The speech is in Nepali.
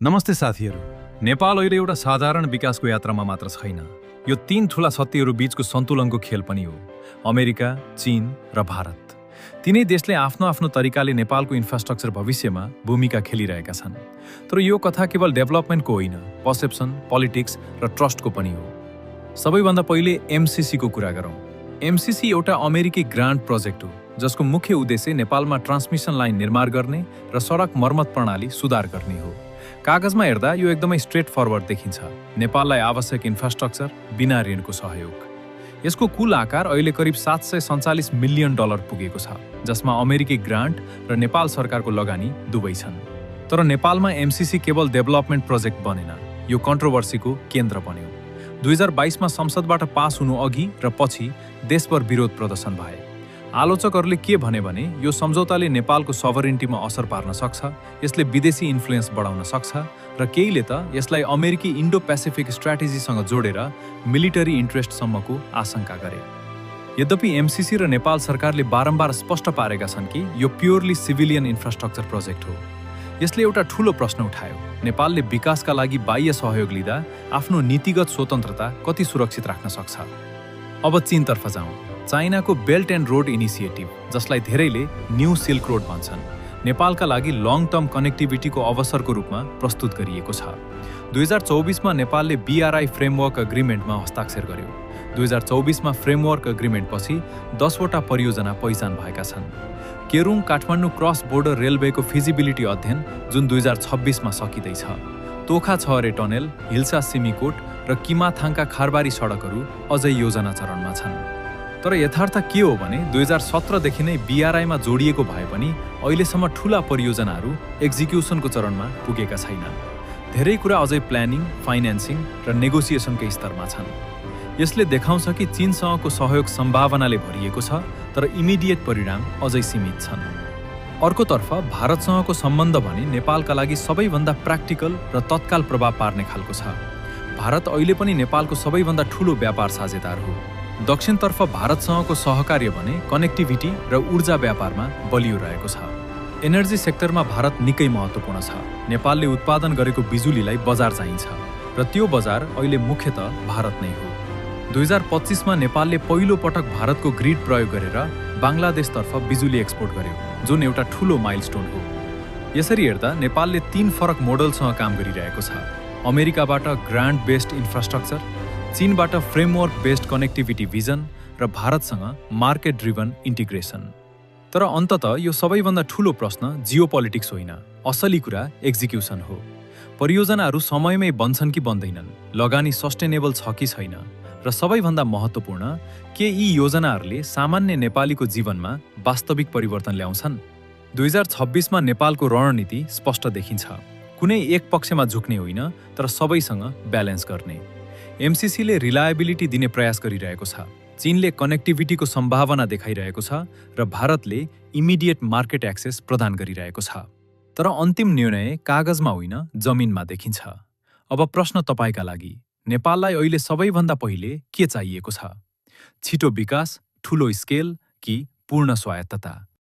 नमस्ते साथीहरू। नेपाल अहिले एउटा साधारण विकासको यात्रामा मात्र छैन। यो तीन ठूला शक्तिहरू बीचको सन्तुलनको खेल पनि हो। अमेरिका, चीन र भारत। तीनै देशले आफ्नो आफ्नो तरिकाले नेपालको इन्फ्रास्ट्रक्चर भविष्यमा भूमिका खेलिरहेका छन्। तर यो कथा केवल डेभलपमेन्टको होइन, पर्सेप्सन, पोलिटिक्स र ट्रस्टको पनि हो। सबैभन्दा पहिले एमसीसीको कुरा गरौँ। एमसीसी एउटा अमेरिकी ग्रान्ट प्रोजेक्ट हो, जसको मुख्य उद्देश्य नेपालमा ट्रान्समिसन लाइन निर्माण गर्ने र सडक मर्मत प्रणाली सुधार गर्ने हो। कागजमा हेर्दा यो एकदमै स्ट्रेट फरवर्ड देखिन्छ। नेपाललाई आवश्यक इन्फ्रास्ट्रक्चर, बिना ऋणको सहयोग। यसको कुल आकार अहिले करिब $747 मिलियन पुगेको छ, जसमा अमेरिकी ग्रान्ट र नेपाल सरकारको लगानी दुवै छन्। तर नेपालमा एमसीसी केवल डेभलपमेन्ट प्रोजेक्ट बनेन, यो कन्ट्रोभर्सीको केन्द्र बन्यो। 2022 मा संसदबाट पास हुनु अघि र पछि देशभर विरोध प्रदर्शन भए। आलोचकहरूले के भने यो सम्झौताले नेपालको सभरेन्टीमा असर पार्न सक्छ, यसले विदेशी इन्फ्लुएन्स बढाउन सक्छ र केहीले त यसलाई अमेरिकी इन्डो पेसिफिक स्ट्र्याटेजीसँग जोडेर मिलिटरी इन्ट्रेस्टसम्मको आशंका गरे। यद्यपि एमसीसी र नेपाल सरकारले बारम्बार स्पष्ट पारेका छन् कि यो प्योरली सिभिलियन इन्फ्रास्ट्रक्चर प्रोजेक्ट हो। यसले एउटा ठूलो प्रश्न उठायो, नेपालले विकासका लागि बाह्य सहयोग लिँदा आफ्नो नीतिगत स्वतन्त्रता कति सुरक्षित राख्न सक्छ। अब चीनतर्फ जाउँ। चाइनाको बेल्ट एन्ड रोड इनिसिएटिभ, जसलाई धेरैले न्यू सिल्क रोड भन्छन्, नेपालका लागि लङ टर्म कनेक्टिभिटीको अवसरको रूपमा प्रस्तुत गरिएको छ। 2024 मा नेपालले बीआरआई फ्रेमवर्क अग्रिमेन्टमा हस्ताक्षर गर्यो। 2024 मा फ्रेमवर्क अग्रिमेन्टपछि 10 वटा परियोजना पहिचान भएका छन्। केरुङ काठमाडौँ क्रस बोर्डर रेलवेको फिजिबिलिटी अध्ययन जुन 2026 मा सकिँदैछ। तोखा छहरे टनेल, हिल्सा सिमीकोट र किमाथाङका खारबारी सडकहरू अझै योजना चरणमा छन्। तर यथार्थ के हो भने 2017 देखि नै बीआरआईमा जोडिएको भए पनि अहिलेसम्म ठूला परियोजनाहरू एक्जिक्युसनको चरणमा पुगेका छैनन्। धेरै कुरा अझै प्लानिङ, फाइनान्सिङ र नेगोसिएसनकै स्तरमा छन्। यसले देखाउँछ कि चीनसँगको सहयोग सम्भावनाले भरिएको छ, तर इमिडिएट परिणाम अझै सीमित छन्। अर्कोतर्फ भारतसँगको सम्बन्ध भने नेपालका लागि सबैभन्दा प्र्याक्टिकल र तत्काल प्रभाव पार्ने खालको छ। भारत अहिले पनि नेपालको सबैभन्दा ठूलो व्यापार साझेदार हो। दक्षिणतर्फ भारतसँगको सहकार्य भने कनेक्टिभिटी र ऊर्जा व्यापारमा बलियो रहेको छ। एनर्जी सेक्टरमा भारत निकै महत्त्वपूर्ण छ। नेपालले उत्पादन गरेको बिजुलीलाई बजार चाहिन्छ र त्यो बजार अहिले मुख्यतः भारत नै हो। 2025 मा नेपालले पहिलो पटक भारतको ग्रिड प्रयोग गरेर बांग्लादेशतर्फ बिजुली एक्सपोर्ट गर्यो, जुन एउटा ठूलो माइलस्टोन हो। यसरी हेर्दा नेपालले 3 फरक मोडलसँग काम गरिरहेको छ। अमेरिकाबाट ग्रान्ट बेस्ड इन्फ्रास्ट्रक्चर, चीनबाट फ्रेमवर्क बेस्ड कनेक्टिभिटी भिजन र भारतसँग मार्केट ड्रिभन इन्टिग्रेसन। तर अन्ततः यो सबैभन्दा ठूलो प्रश्न जियोपोलिटिक्स होइन, असली कुरा एक्जिक्युसन हो। परियोजनाहरू समयमै बन्छन् कि बन्दैनन्, लगानी सस्टेनेबल छ कि छैन, र सबैभन्दा महत्त्वपूर्ण, के यी योजनाहरूले सामान्य नेपालीको जीवनमा वास्तविक परिवर्तन ल्याउँछन्। 2026 मा नेपालको रणनीति स्पष्ट देखिन्छ। कुनै एक पक्षमा झुक्ने होइन, तर सबैसँग ब्यालेन्स गर्ने। एमसीसीले रिलायबिलिटी दिने प्रयास गरिरहेको छ, चीनले कनेक्टिभिटीको सम्भावना देखाइरहेको छ र भारतले इमिडिएट मार्केट एक्सेस प्रदान गरिरहेको छ। तर अन्तिम निर्णय कागजमा होइन, जमिनमा देखिन्छ। अब प्रश्न तपाईका लागि, नेपाललाई अहिले सबैभन्दा पहिले के चाहिएको छ? छिटो विकास, ठूलो स्केल कि पूर्ण स्वायत्तता?